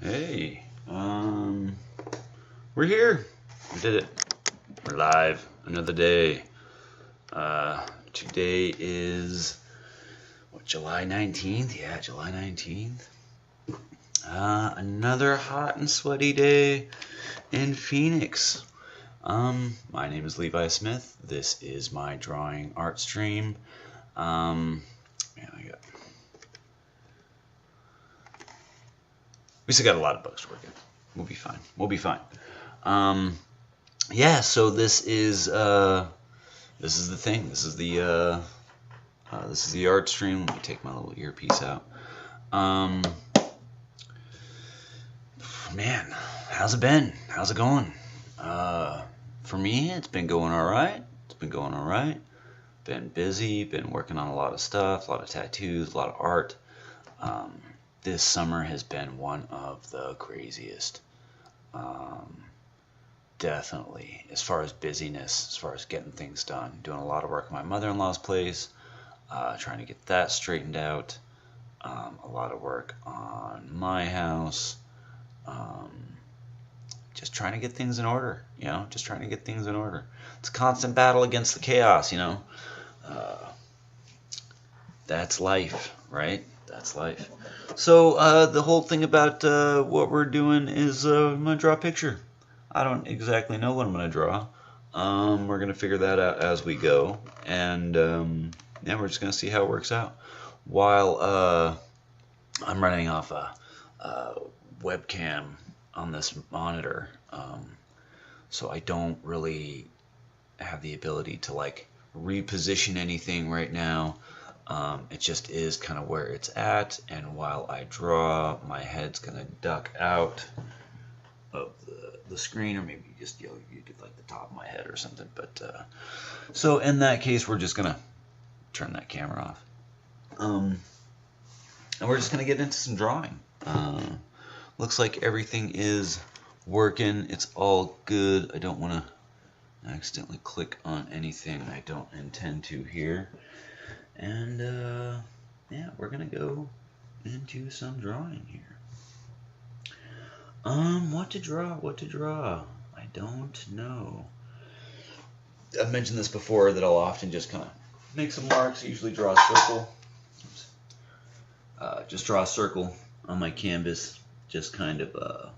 Hey, we're here. We did it. We're live. Another day. Today is July 19th? Yeah, July 19th. Another hot and sweaty day in Phoenix. My name is Levi Smith. This is my drawing art stream. We still got a lot of bugs to work in. We'll be fine. We'll be fine. Yeah. So this is the thing. This is the art stream. Let me take my little earpiece out. Man, how's it been? How's it going? For me, it's been going all right. It's been going all right. Been busy. Been working on a lot of stuff. A lot of tattoos. A lot of art. This summer has been one of the craziest. Definitely, as far as busyness, as far as getting things done. Doing a lot of work at my mother-in-law's place, trying to get that straightened out. A lot of work on my house. Just trying to get things in order, just trying to get things in order. It's a constant battle against the chaos, That's life, right? That's life. So the whole thing about what we're doing is I'm going to draw a picture. I don't exactly know what I'm going to draw. We're going to figure that out as we go. And yeah, we're just going to see how it works out. While I'm running off a webcam on this monitor, so I don't really have the ability to like reposition anything right now. It just is kind of where it's at, and while I draw, my head's gonna duck out of the screen, or maybe just you did like the top of my head or something. But so in that case, we're just gonna turn that camera off, and we're just gonna get into some drawing. Looks like everything is working. It's all good. I don't want to accidentally click on anything I don't intend to here. And yeah, we're gonna go into some drawing here. What to draw? I don't know. I've mentioned this before that I'll often just kind of make some marks. I usually draw a circle. Just draw a circle on my canvas. Just kind of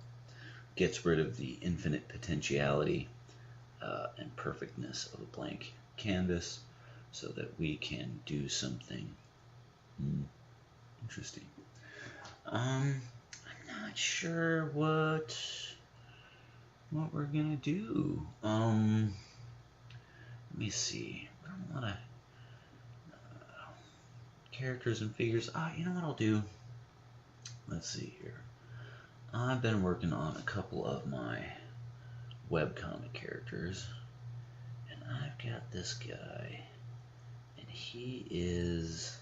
gets rid of the infinite potentiality and perfectness of a blank canvas, so that we can do something interesting. I'm not sure what we're gonna do. Let me see. A lot of characters and figures. You know what I'll do? Let's see here. I've been working on a couple of my webcomic characters, and I've got this guy. He is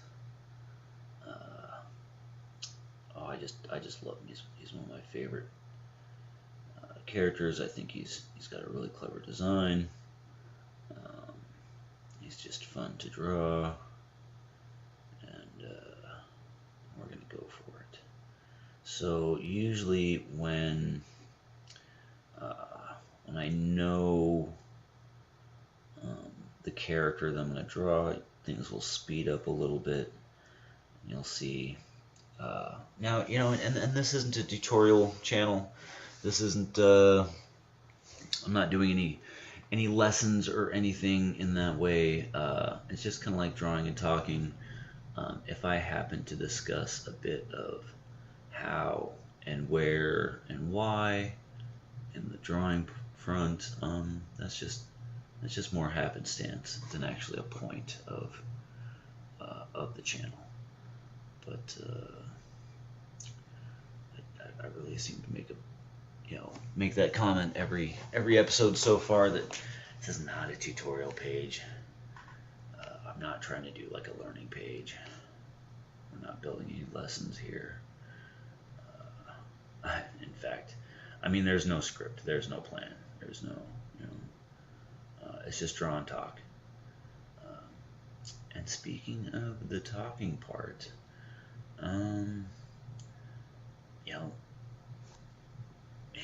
I just love him. He's one of my favorite characters. I think he's got a really clever design. He's just fun to draw, and we're gonna go for it. So usually when I know the character that I'm gonna draw, things will speed up a little bit. You'll see. Now, and this isn't a tutorial channel. This isn't. I'm not doing any lessons or anything in that way. It's just kind of like drawing and talking. If I happen to discuss a bit of how and where and why in the drawing front, that's just more happenstance than actually a point of the channel. But I really seem to make that comment every episode so far that this is not a tutorial page. I'm not trying to do like a learning page. We're not building any lessons here. In fact, there's no script. There's no plan. There's no, it's just draw and talk. And speaking of the talking part,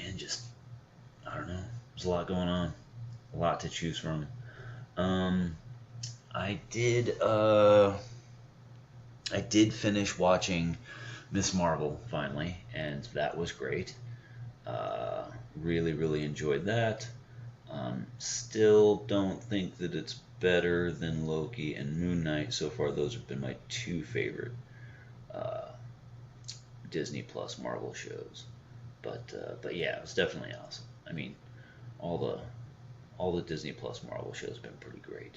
and just, I don't know, there's a lot going on, a lot to choose from. I did finish watching Miss Marvel finally, and that was great. Really, really enjoyed that. Still don't think that it's better than Loki and Moon Knight. So far, those have been my two favorite uh, Disney Plus Marvel shows. But yeah, it was definitely awesome. I mean, all the Disney Plus Marvel shows have been pretty great.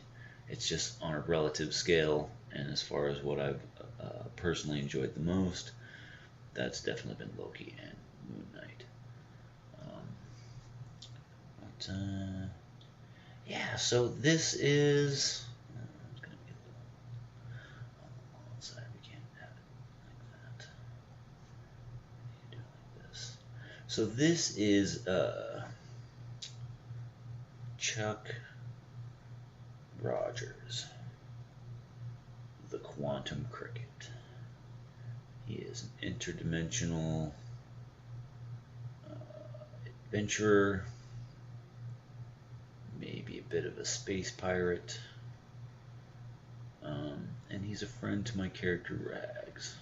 It's just on a relative scale, and as far as what I've personally enjoyed the most, that's definitely been Loki and Moon Knight. Um, but yeah, so this is. It's gonna be a little on the long side. We can't have it like that. You do it like this. So this is Chuck Rogers, the Quantum Cricket. He is an interdimensional adventurer, maybe a bit of a space pirate, and he's a friend to my character Rags.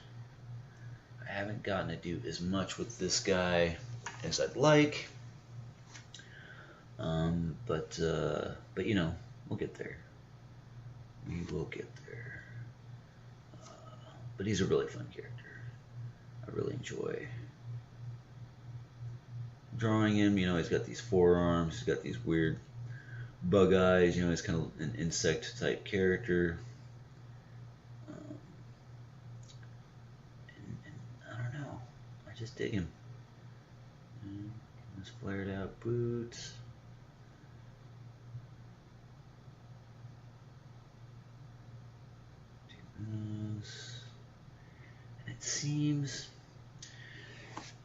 I haven't gotten to do as much with this guy as I'd like, but you know, we'll get there. We will get there. But he's a really fun character. I really enjoy drawing him. You know, he's got these forearms. He's got these weird bug eyes. You know, he's kind of an insect type character. And I don't know. I just dig him. His flared out boots. And it seems,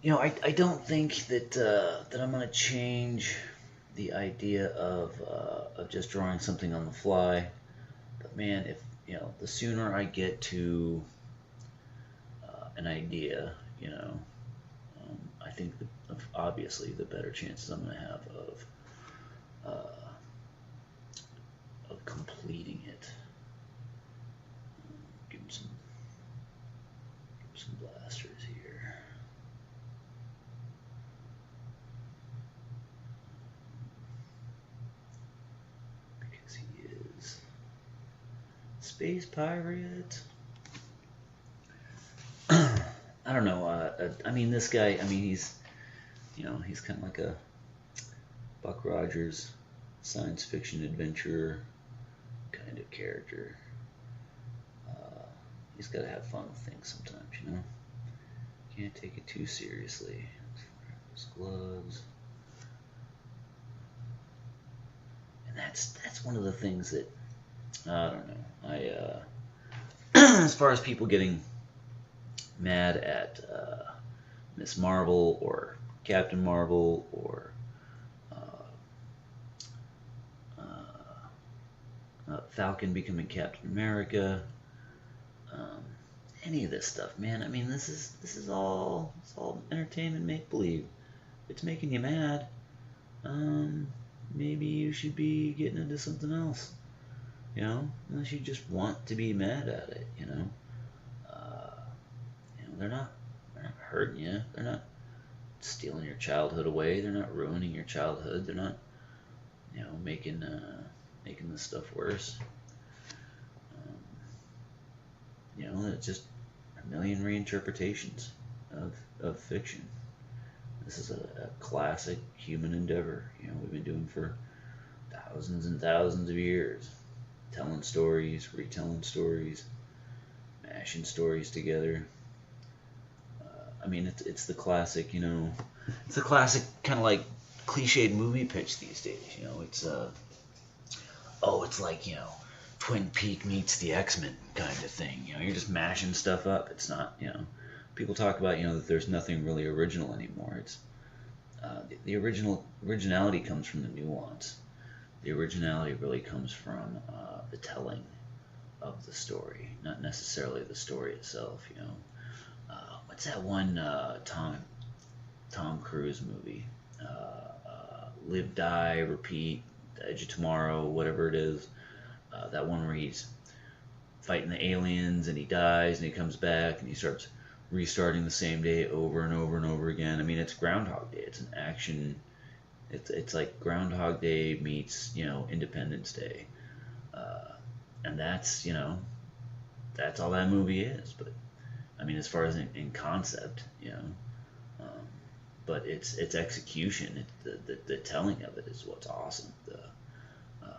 you know, I don't think that I'm gonna change the idea of just drawing something on the fly. But man, if you know, the sooner I get to an idea, you know, I think obviously the better chances I'm gonna have of completing it. Give him some blasters here. Because he is space pirate. I don't know. I mean, this guy. I mean, he's, you know, he's kind of like a Buck Rogers, science fiction adventurer kind of character. He's got to have fun with things sometimes, you know. Can't take it too seriously. His gloves. And that's one of the things that I don't know. As far as people getting mad at Miss Marvel or Captain Marvel or Falcon becoming Captain America, any of this stuff, man. I mean, this is all entertainment, make believe. If it's making you mad, maybe you should be getting into something else. You know, unless you just want to be mad at it. You know, they're not hurting you. They're not stealing your childhood away. They're not ruining your childhood. They're not, you know, making this stuff worse. You know, it's just a million reinterpretations of fiction. This is a classic human endeavor. You know, we've been doing for thousands and thousands of years, telling stories, retelling stories, mashing stories together. I mean, it's the classic, you know, it's the classic kind of like cliched movie pitch these days. You know, it's it's like, you know, Twin Peaks meets the X-Men kind of thing. You know, you're just mashing stuff up. It's not, you know, people talk about, you know, that there's nothing really original anymore. It's the originality comes from the nuance. The originality really comes from the telling of the story, not necessarily the story itself. You know, what's that one Tom Cruise movie? Live, Die, Repeat, The Edge of Tomorrow, whatever it is. That one where he's fighting the aliens and he dies and he comes back and he starts restarting the same day over and over and over again. I mean, it's Groundhog Day. It's an action. It's like Groundhog Day meets Independence Day, and that's all that movie is. But I mean, as far as in concept, but it's execution. The telling of it is what's awesome. The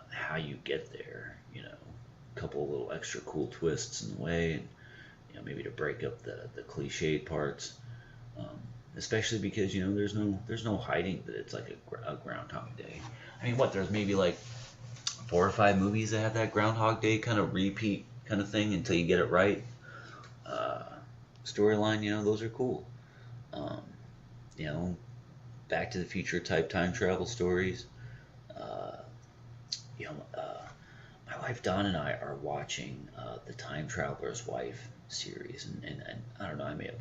how you get there, a couple of little extra cool twists in the way, and maybe to break up the cliched parts. Especially because there's no hiding that it's like a Groundhog Day. I mean, there's maybe like 4 or 5 movies that have that Groundhog Day kind of repeat kind of thing until you get it right. Storyline, those are cool. Back to the Future type time travel stories. My wife Dawn and I are watching the Time Traveler's Wife series, and I don't know, I may have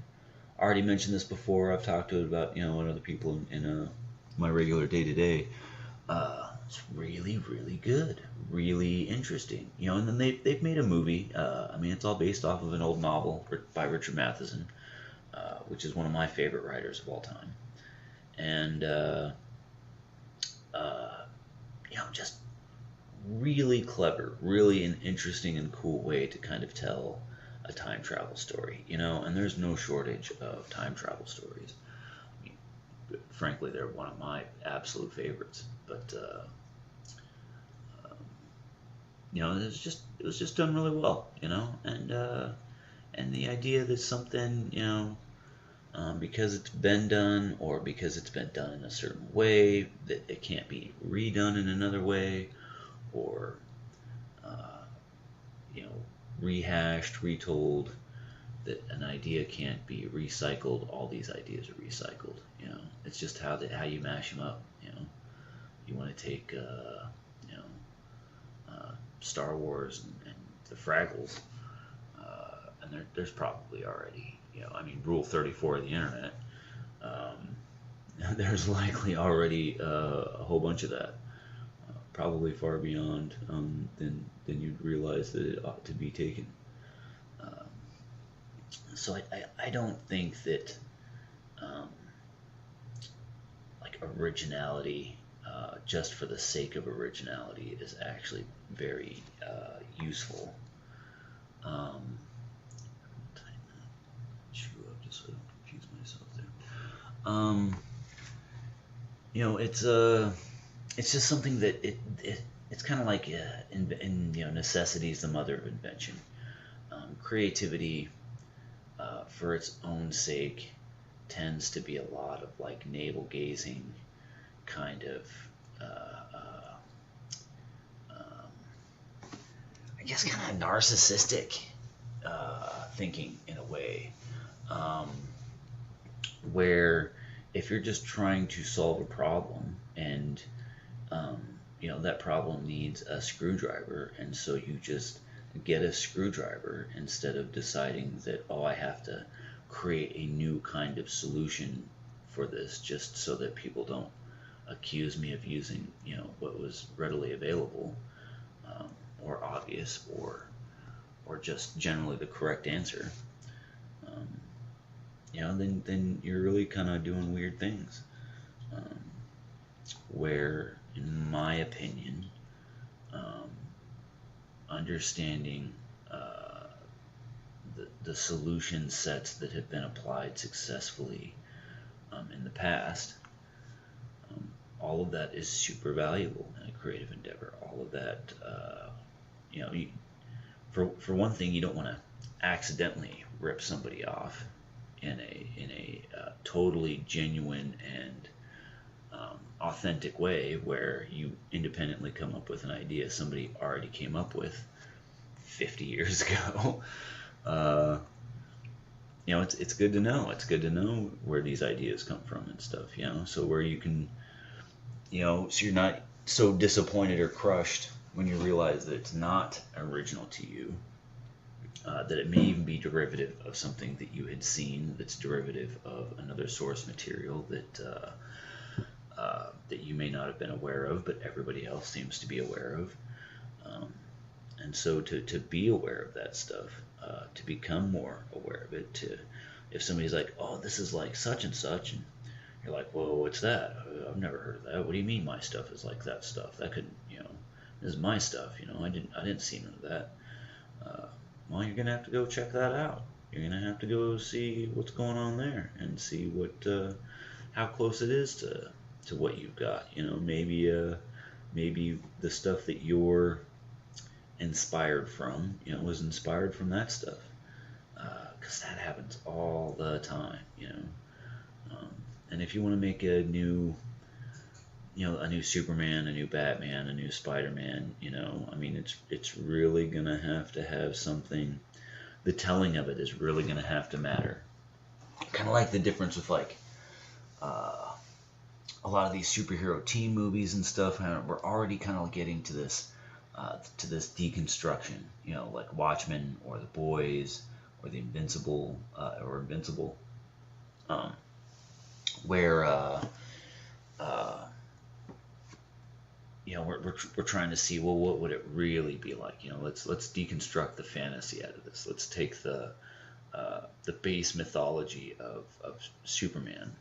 already mentioned this before. I've talked to it about and other people in my regular day to day. It's really, really good, really interesting. And then they've made a movie. I mean, it's all based off of an old novel by Richard Matheson, which is one of my favorite writers of all time. And just really clever, really an interesting and cool way to kind of tell a time travel story, and there's no shortage of time travel stories. I mean, frankly, they're one of my absolute favorites. But it was just done really well, and the idea that something, because it's been done, or because it's been done in a certain way, that it can't be redone in another way, or rehashed, retold, that an idea can't be recycled. All these ideas are recycled. It's just how you mash them up. You want to take Star Wars and the Fraggles, and there's probably already I mean, Rule 34 of the internet. There's likely already a whole bunch of that. Probably far beyond than you'd realize that it ought to be taken. So I don't think that like originality just for the sake of originality is actually very useful. Chew up just so I don't confuse myself there. It's just something that it's kind of like necessity is the mother of invention. Creativity, for its own sake, tends to be a lot of like navel gazing, kind of I guess kind of narcissistic thinking in a way, where if you're just trying to solve a problem and that problem needs a screwdriver, and so you just get a screwdriver instead of deciding that, I have to create a new kind of solution for this just so that people don't accuse me of using what was readily available, or obvious, or just generally the correct answer. Then you're really kind of doing weird things, where, in my opinion, understanding the solution sets that have been applied successfully in the past, all of that is super valuable in a creative endeavor. All of that, for one thing, you don't want to accidentally rip somebody off in a totally genuine and authentic way, where you independently come up with an idea somebody already came up with 50 years ago. It's good to know. It's good to know where these ideas come from and stuff. So where you can, so you're not so disappointed or crushed when you realize that it's not original to you. That it may even be derivative of something that you had seen, that's derivative of another source material that that you may not have been aware of, but everybody else seems to be aware of. Um, and so to be aware of that stuff, to become more aware of it, to if somebody's like, oh, this is like such and such, and you're like, whoa, what's that? I've never heard of that. What do you mean my stuff is like that stuff? That could, this is my stuff. I didn't see none of that. Well, you're gonna have to go check that out. You're gonna have to go see what's going on there and see how close it is to what you've got. Maybe the stuff that you're inspired from, was inspired from that stuff. Because that happens all the time. And if you want to make a new Superman, a new Batman, a new Spider-Man, it's really gonna have to have something. The telling of it is really gonna have to matter. Kind of like the difference with a lot of these superhero team movies and stuff. We're already kind of getting to this deconstruction. Like Watchmen or The Boys or the Invincible where we're trying to see, well, what would it really be like? Let's deconstruct the fantasy out of this. Let's take the base mythology of Superman,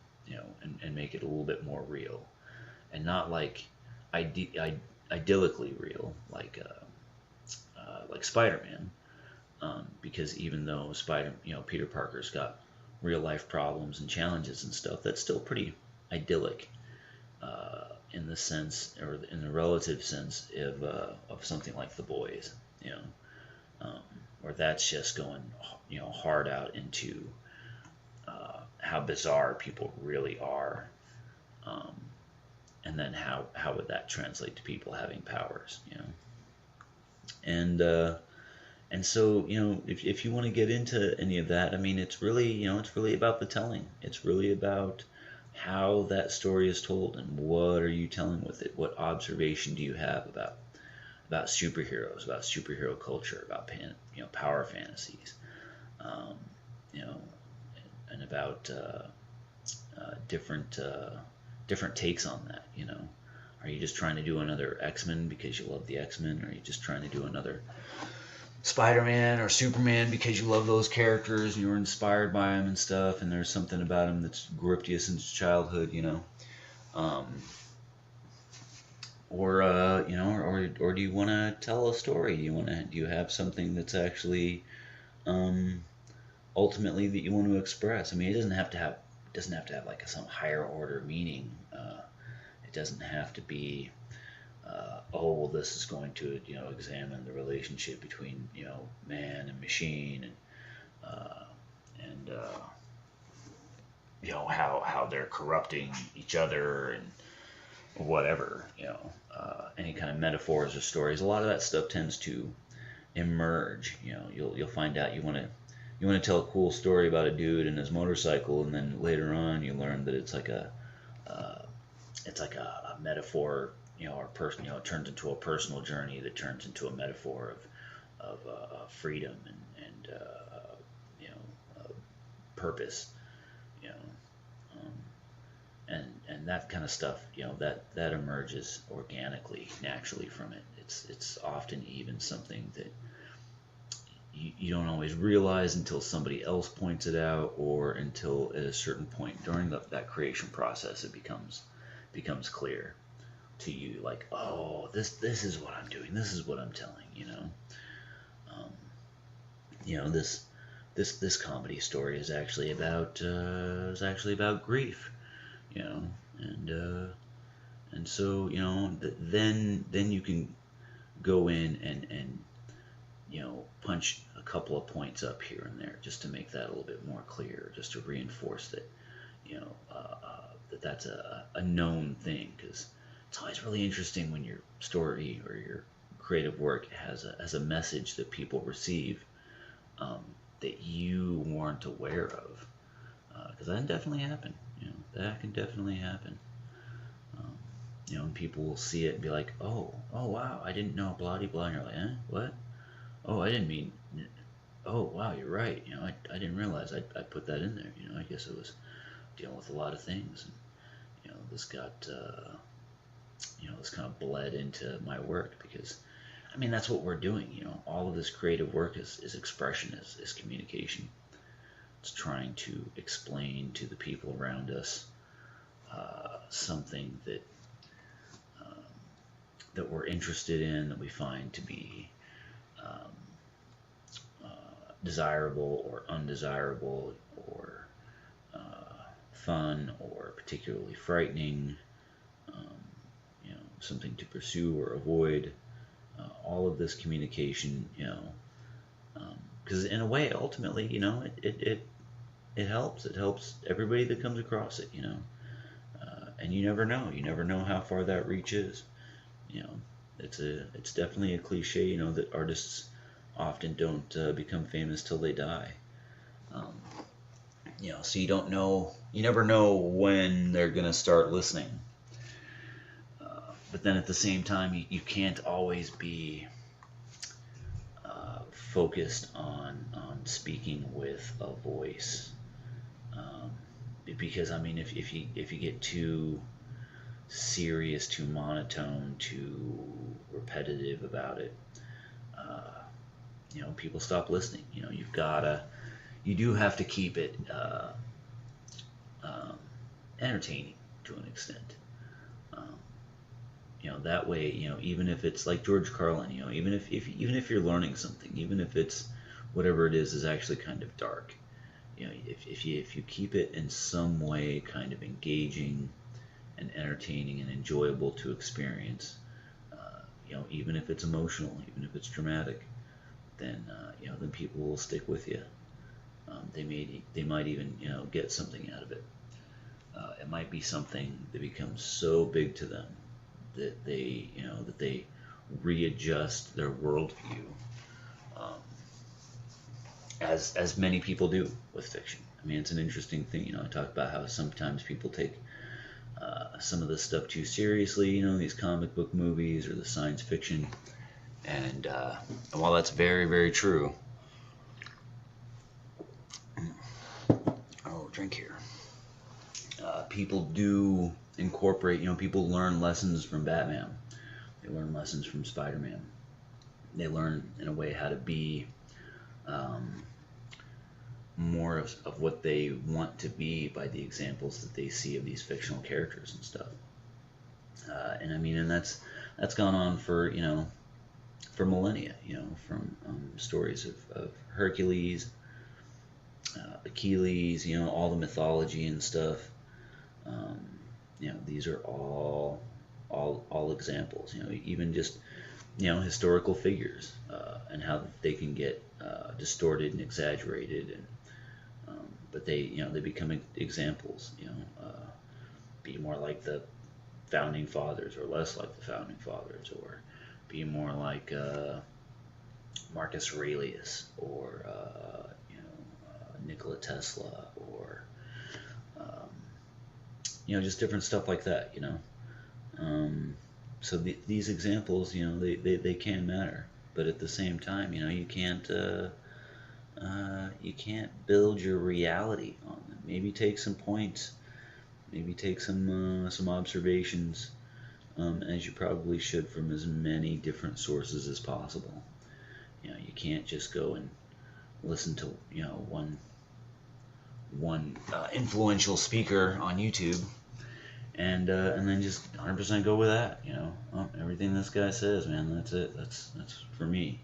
and make it a little bit more real, and not like idyllically real, like Spider-Man, because even though Peter Parker's got real life problems and challenges and stuff, that's still pretty idyllic. In the sense, or in the relative sense, of something like The Boys, where that's just going, hard out into how bizarre people really are, and then how would that translate to people having powers, and so if you want to get into any of that, it's really about the telling. It's really about how that story is told and what are you telling with it. What observation do you have about superheroes, about superhero culture, about power fantasies, and about different takes on that. Are you just trying to do another X-Men because you love the X-Men, or are you just trying to do another Spider-Man or Superman because you love those characters and you were inspired by them and stuff, and there's something about them that's gripped you since childhood, or do you want to tell a story? Do you have something that's actually ultimately that you want to express? It doesn't have to have like some higher order meaning. It doesn't have to be well, this is going to examine the relationship between man and machine, and how they're corrupting each other and whatever, any kind of metaphors or stories. A lot of that stuff tends to emerge. You'll find out you want to tell a cool story about a dude and his motorcycle, and then later on you learn that it's like a metaphor, or person, it turns into a personal journey that turns into a metaphor of freedom and purpose, and that kind of stuff, that emerges organically, naturally from it. It's often even something that you don't always realize until somebody else points it out, or until at a certain point during that creation process it becomes clear to you, like, oh, this is what I'm doing, this is what I'm telling, this comedy story is actually about grief, and so then you can go in and punch a couple of points up here and there just to make that a little bit more clear, just to reinforce that that's a known thing, because it's always really interesting when your story or your creative work has a message that people receive, that you weren't aware of, because that can definitely happen. That can definitely happen. And people will see it and be like, oh wow, I didn't know, blah de blah, and you're like, what? Oh, I didn't mean. Oh wow, you're right. I didn't realize I put that in there. I guess it was dealing with a lot of things. And, this got this kind of bled into my work, because I mean that's what we're doing. All of this creative work is expression, is communication. It's trying to explain to the people around us something that we're interested in, that we find to be desirable or undesirable, or fun or particularly frightening, something to pursue or avoid. All of this communication, because in a way, ultimately, it helps. It helps everybody that comes across it, and you never know. You never know how far that reach is. It's definitely a cliche, that artists often don't become famous till they die. So you never know when they're gonna start listening. But then at the same time, you can't always be focused on speaking with a voice, because I mean, if you get too serious, too monotone, too repetitive about it, people stop listening. You do have to keep it entertaining to an extent. That way, even if it's like George Carlin, even if you're learning something, even if it's whatever it is actually kind of dark, if you keep it in some way kind of engaging and entertaining and enjoyable to experience, even if it's emotional, even if it's dramatic, then then people will stick with you. They might even get something out of it. It might be something that becomes so big to them that they readjust their worldview, as many people do with fiction. I mean, it's an interesting thing. I talk about how sometimes people take some of this stuff too seriously. These comic book movies or the science fiction, and while that's very, very true. Oh, drink here. People do incorporate, people learn lessons from Batman. They learn lessons from Spider-Man. They learn, in a way, how to be more of what they want to be by the examples that they see of these fictional characters and stuff. And I mean, and that's gone on for millennia. From stories of Hercules, Achilles, all the mythology and stuff. These are all examples. Even just historical figures, and how they can get distorted and exaggerated, and but they become examples. Be more like the founding fathers, or less like the founding fathers, or be more like Marcus Aurelius, or Nikola Tesla, or just different stuff like that. So these examples, they can matter, but at the same time, you can't build your reality on them. Maybe take some points, maybe take some observations, as you probably should, from as many different sources as possible. You can't just go and listen to one influential speaker on YouTube and then just 100% go with that. Everything this guy says, man, that's it. That's for me.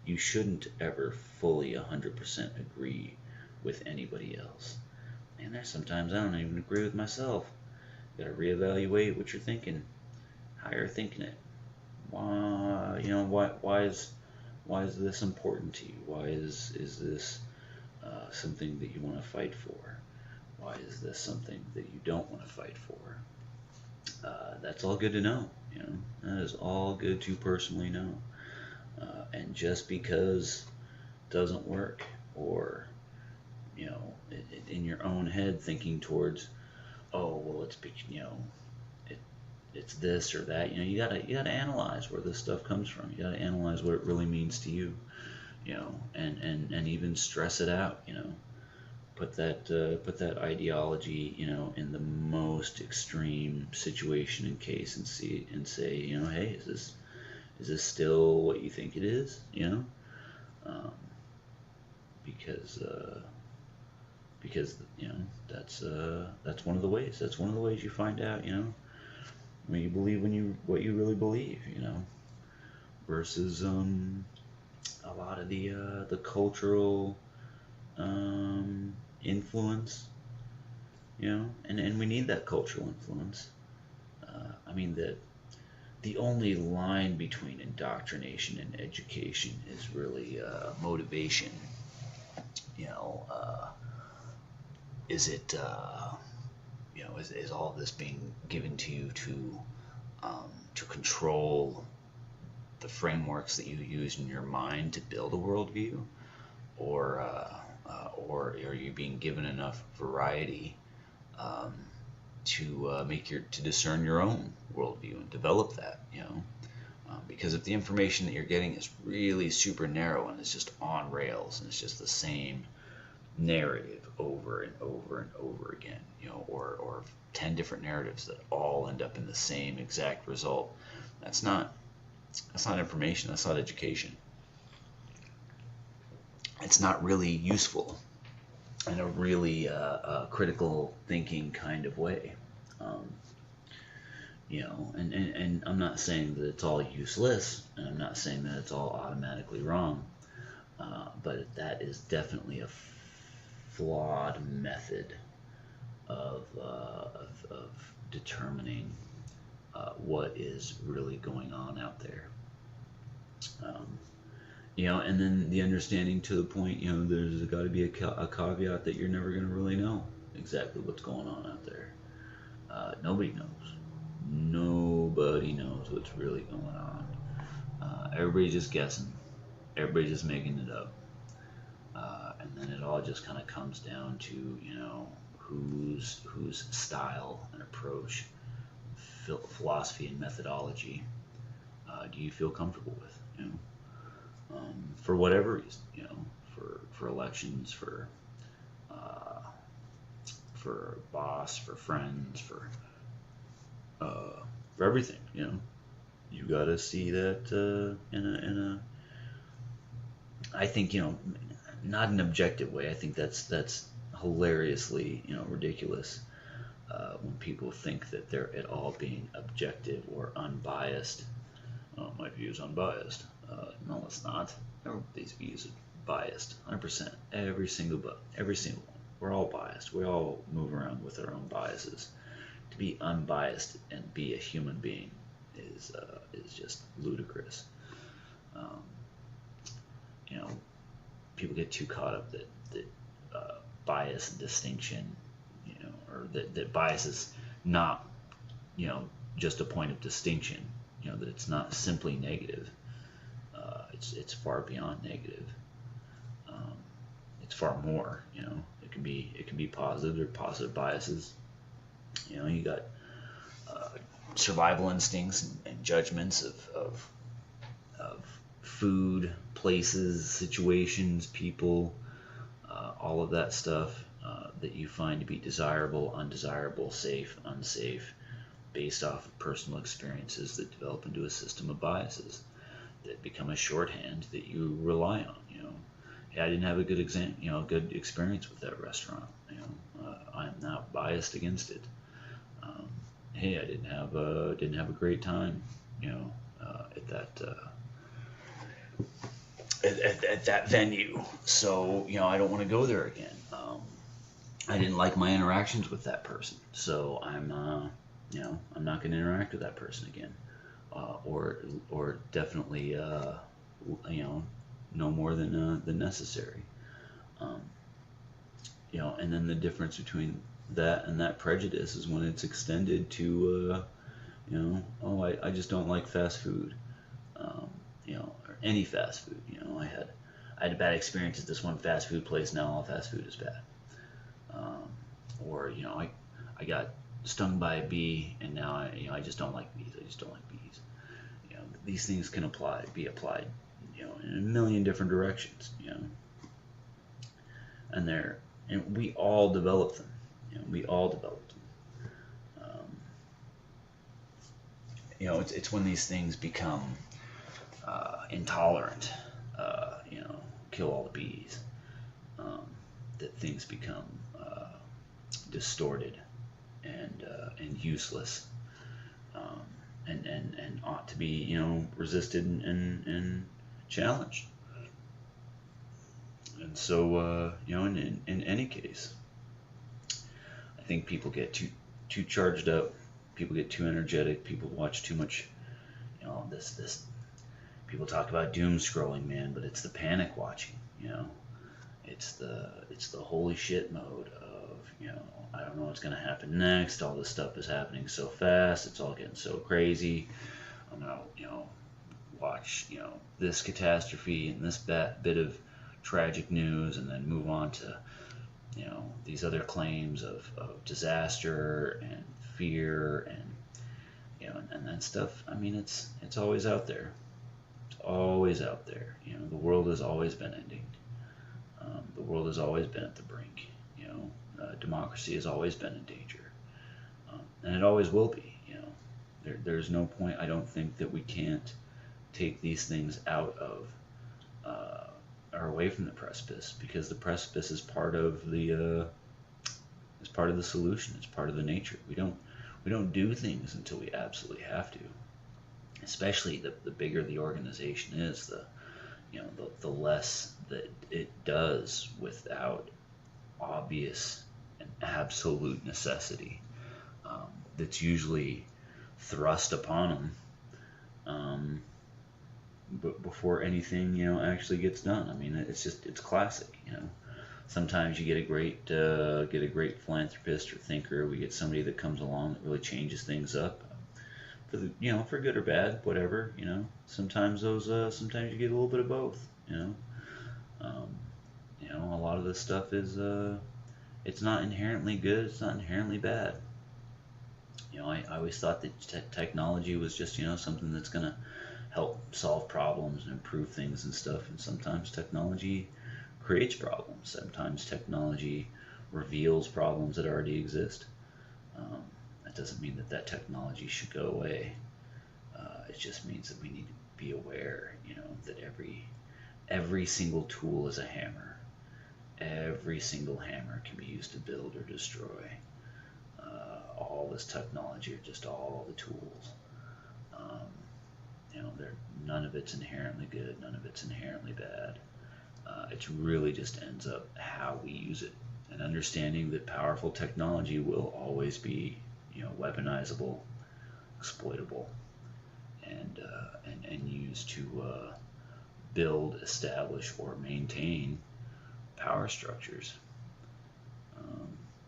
You shouldn't ever fully 100% agree with anybody else. And there's sometimes I don't even agree with myself. You gotta reevaluate what you're thinking, how you're thinking it. Why is this important to you? Why is this something that you want to fight for? Why is this something that you don't want to fight for? That's all good to know. That is all good to personally know. And just because it doesn't work, or in your own head thinking towards, oh well, it's this or that. You gotta analyze where this stuff comes from. You gotta analyze what it really means to you. And even stress it out. put that ideology, you know, in the most extreme situation and case, and see and say, you know, hey, is this still what you think it is? You know, um, because you know that's one of the ways. That's one of the ways you find out, you know, when you believe what you really believe, you know, versus a lot of the cultural influence, you know, and we need that cultural influence. I mean, the only line between indoctrination and education is really motivation. You know, is it you know, is all this being given to you to control the frameworks that you use in your mind to build a worldview, or are you being given enough variety um, to to discern your own worldview and develop that, you know? Because if the information that you're getting is really super narrow and it's just on rails and it's just the same narrative over and over and over again, you know, or 10 different narratives that all end up in the same exact result, that's not information, that's not education. It's not really useful in a really critical thinking kind of way. Um, you know, and I'm not saying that it's all useless, and I'm not saying that it's all automatically wrong, but that is definitely a flawed method of determining what is really going on out there. Um, you know, and then the understanding to the point, you know, there's got to be a caveat that you're never going to really know exactly what's going on out there. Nobody knows. Nobody knows what's really going on. Everybody's just guessing. Everybody's just making it up. And then it all just kind of comes down to, you know, whose style and approach, philosophy and methodology do you feel comfortable with, you know? For whatever reason, you know, for elections, for boss, for friends, for everything, you know, you got to see that in a, I think, you know, not an objective way. I think that's hilariously, you know, ridiculous when people think that they're at all being objective or unbiased. Oh, my view is unbiased. No, it's not. Everybody's views are biased, 100%. Every single one. We're all biased. We all move around with our own biases. To be unbiased and be a human being is just ludicrous. Um, you know, people get too caught up that bias and distinction, you know, or that bias is not, you know, just a point of distinction. You know, that it's not simply negative. It's far beyond negative. It's far more. You know, it can be positive or positive biases. You know, you got survival instincts and judgments of food, places, situations, people, all of that stuff that you find to be desirable, undesirable, safe, unsafe, based off of personal experiences that develop into a system of biases that become a shorthand that you rely on. You know, hey, I didn't have a good good experience with that restaurant. You know, I'm not biased against it. Hey, I didn't have a great time. You know, at that venue. So, you know, I don't want to go there again. I didn't like my interactions with that person, so I'm you know, I'm not going to interact with that person again, or definitely you know, no more than necessary. You know, and then the difference between that and that prejudice is when it's extended to you know, oh, I just don't like fast food, you know, or any fast food. You know, I had a bad experience at this one fast food place. Now all fast food is bad. Or, you know, I got stung by a bee, and now I just don't like bees. I just don't like bees. You know, these things can be applied, you know, in a million different directions. You know, and and we all develop them. We all develop them. Um, it's when these things become intolerant. Kill all the bees. Um, that things become distorted and useless, um, and ought to be resisted and challenged. And so in any case, I think people get too charged up, people get too energetic, people watch too much. This people talk about doom scrolling, man, but it's the panic watching. It's the holy shit mode of I don't know what's gonna happen next. All this stuff is happening so fast. It's all getting so crazy. I'm gonna watch this catastrophe and this bit of tragic news, and then move on to these other claims of disaster and fear and that stuff. I mean, it's always out there. It's always out there. The world has always been ending. The world has always been at the brink. Democracy has always been in danger, and it always will be. There's no point. I don't think that we can't take these things out of or away from the precipice, because the precipice is part of the solution. It's part of the nature. We don't do things until we absolutely have to. Especially the bigger the organization is, the less that it does without obvious and absolute necessity. That's usually thrust upon them, but before anything actually gets done. I mean, it's classic. Sometimes you get a great philanthropist or thinker. We get somebody that comes along that really changes things up, for good or bad, whatever. Sometimes sometimes you get a little bit of both. A lot of this stuff is it's not inherently good. It's not inherently bad. I always thought that technology was just something that's gonna help solve problems and improve things and stuff. And sometimes technology creates problems. Sometimes technology reveals problems that already exist. That doesn't mean that technology should go away. It just means that we need to be aware, that every single tool is a hammer. Every single hammer can be used to build or destroy. All this technology are just all the tools. None of it's inherently good. None of it's inherently bad. It really just ends up how we use it, and understanding that powerful technology will always be, weaponizable, exploitable, and used to build, establish, or maintain power structures.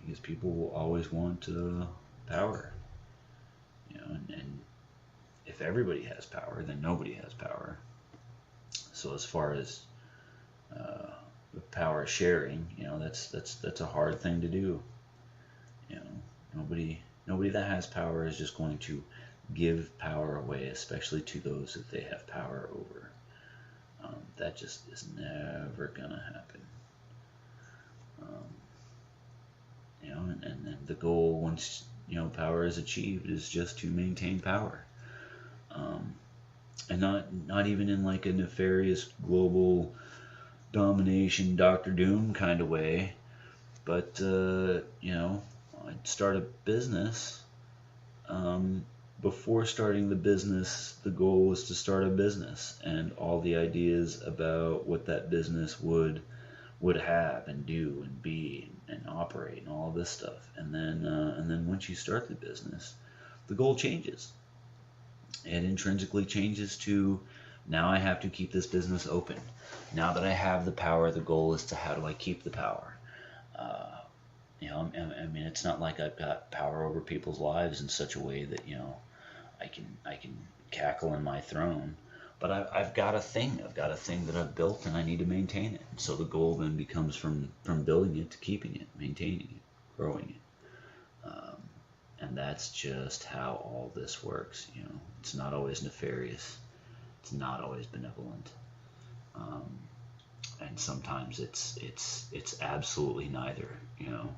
Because people will always want power, and if everybody has power, then nobody has power. So as far as power sharing, that's a hard thing to do. Nobody that has power is just going to give power away, especially to those that they have power over. That just is never gonna happen. And the goal, once power is achieved, is just to maintain power, and not even in like a nefarious global domination, Doctor Doom kind of way, but I'd start a business. Before starting the business, the goal was to start a business, and all the ideas about what that business would have and do and be and operate and all this stuff. And then once you start the business, the goal changes. It intrinsically changes to, now I have to keep this business open. Now that I have the power, the goal is to, how do I keep the power? I mean, it's not like I've got power over people's lives in such a way that I can cackle in my throne. But I've got a thing. I've got a thing that I've built, and I need to maintain it. So the goal then becomes from building it to keeping it, maintaining it, growing it. And that's just how all this works. It's not always nefarious. It's not always benevolent. and sometimes it's absolutely neither. You know,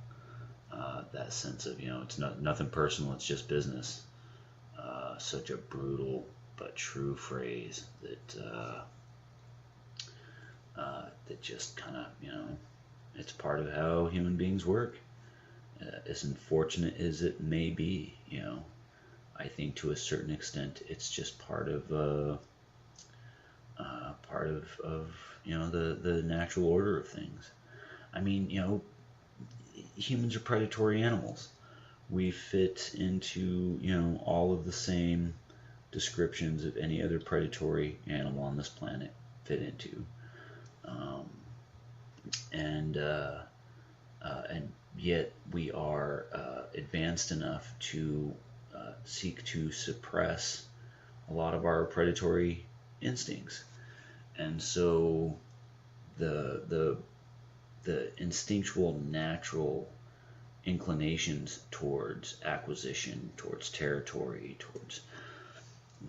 that sense of, it's nothing personal. It's just business. Such a brutal but true phrase that just kind of, it's part of how human beings work. As unfortunate as it may be, I think to a certain extent it's just part of the natural order of things. I mean, humans are predatory animals. We fit into, all of the same descriptions of any other predatory animal on this planet fit into. And yet we are advanced enough to seek to suppress a lot of our predatory instincts. And so the instinctual, natural inclinations towards acquisition, towards territory, towards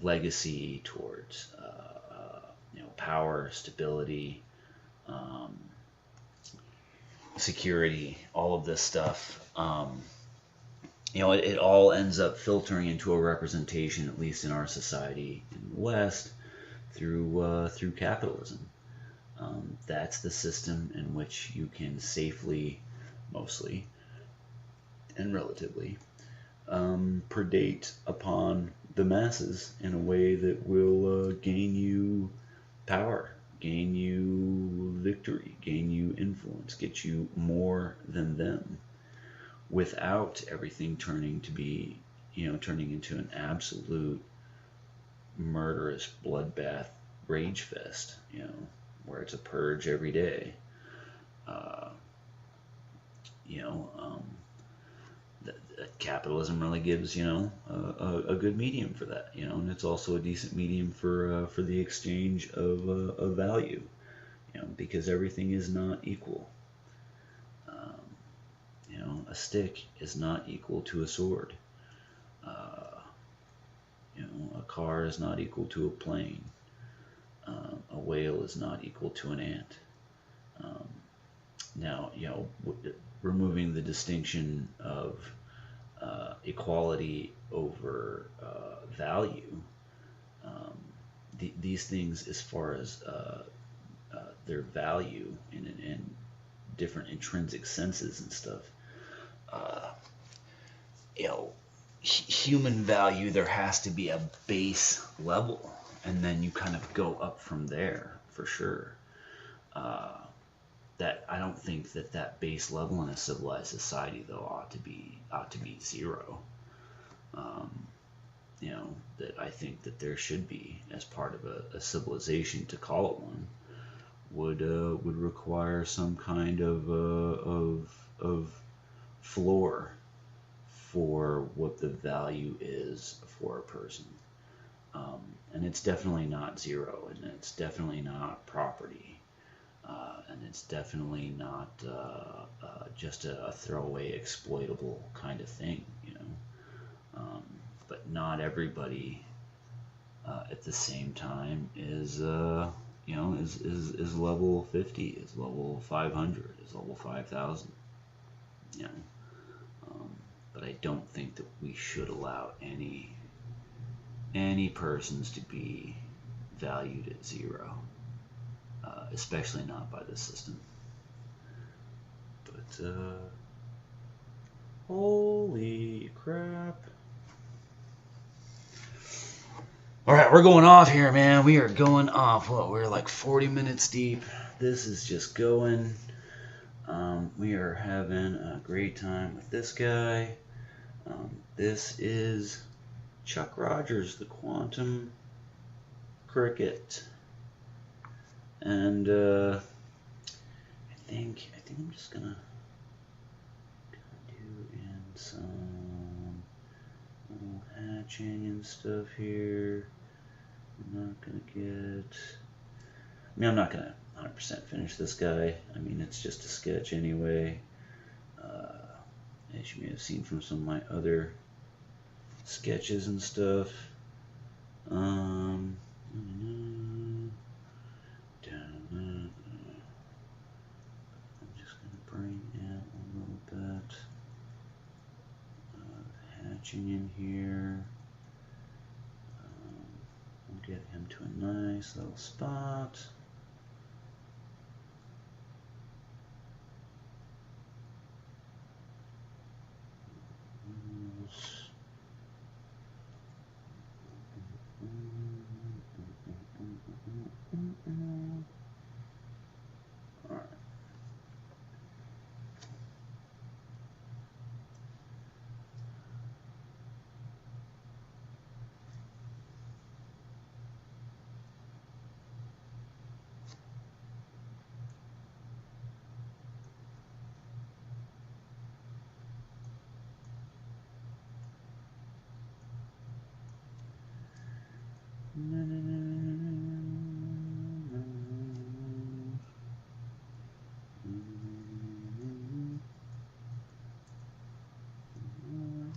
legacy, towards power, stability, security, all of this stuff, it all ends up filtering into a representation, at least in our society in the West, through capitalism. That's the system in which you can safely, mostly, and relatively, predate upon the masses in a way that will gain you power, gain you victory, gain you influence, get you more than them, without everything turning into an absolute murderous bloodbath rage fest, where it's a purge every day. Capitalism really gives, a good medium for that, and it's also a decent medium for the exchange of value, because everything is not equal. A stick is not equal to a sword. A car is not equal to a plane. A whale is not equal to an ant. Now, removing the distinction of equality over value, these things, as far as their value in different intrinsic senses and stuff, human value, there has to be a base level, and then you kind of go up from there, for sure. That I don't think that base level in a civilized society, though, ought to be zero. That I think that there should be, as part of a civilization, to call it one, would require some kind of floor for what the value is for a person. And it's definitely not zero, and it's definitely not property, and it's definitely not just a throwaway exploitable kind of thing, but not everybody at the same time is level 50, is level 500, is level 5,000. But I don't think that we should allow any persons to be valued at zero, especially not by the system. But holy crap. All right, we're going off here, man. We are going off. We're like 40 minutes deep. This is just going. We are having a great time with this guy. This is Chuck Rogers, the Quantum Cricket. And I think I'm just gonna do in some little hatching and stuff here. I'm not gonna 100% finish this guy. I mean, it's just a sketch anyway. As you may have seen from some of my other sketches and stuff. hatching in here. We'll get him to a nice little spot.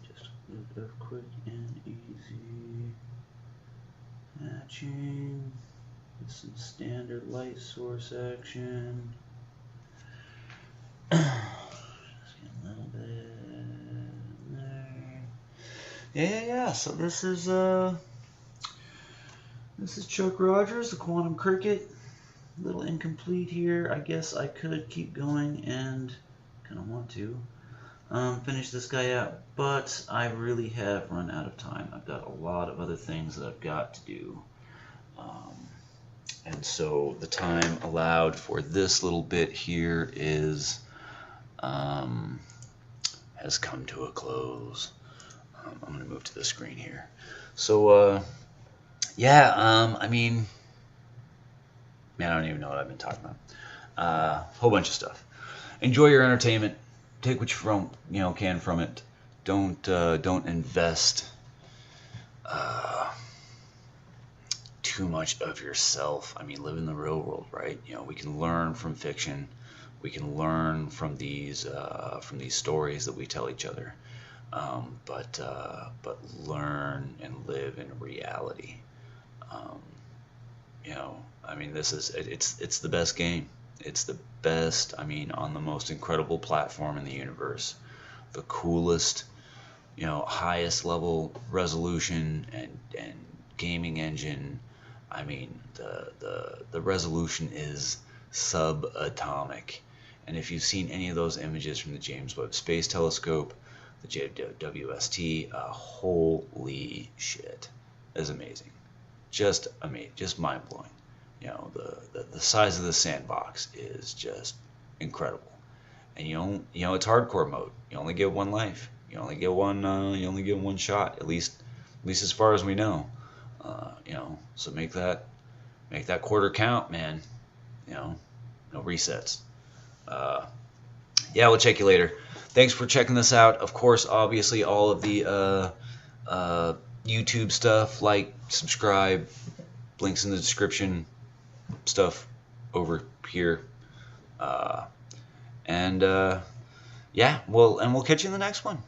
Just a little bit of quick and easy hatching with some standard light source action. Just get a little bit there. Yeah. So this is Chuck Rogers, the Quantum Cricket. A little incomplete here. I guess I could keep going and kind of want to finish this guy out, but I really have run out of time. I've got a lot of other things that I've got to do. And so the time allowed for this little bit here is has come to a close. I'm going to move to the screen here. So, yeah, I mean, man, I don't even know what I've been talking about. Whole bunch of stuff. Enjoy your entertainment. Take what you can from it. Don't invest too much of yourself. I mean, live in the real world, right? We can learn from fiction. We can learn from these stories that we tell each other. But learn and live in reality. I mean, it's the best game. It's the best, I mean, on the most incredible platform in the universe. The coolest, highest level resolution and gaming engine. I mean, the resolution is subatomic. And if you've seen any of those images from the James Webb Space Telescope, the JWST, holy shit, it's amazing. Just amazing, just mind-blowing. The size of the sandbox is just incredible. And it's hardcore mode. You only get one life. You only get one shot, at least as far as we know. So make that quarter count, man. No resets. Yeah, we'll check you later. Thanks for checking this out. Of course, obviously, all of the YouTube stuff, like, subscribe, links in the description, stuff over here. Yeah, we'll catch you in the next one.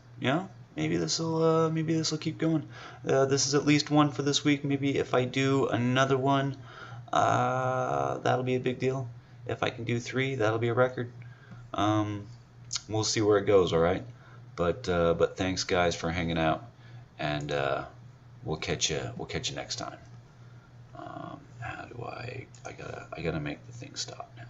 Maybe this will keep going. This is at least one for this week. Maybe if I do another one, that'll be a big deal. If I can do 3, that'll be a record. We'll see where it goes. All right, but thanks guys for hanging out, and we'll catch you next time. How do I gotta make the thing stop now.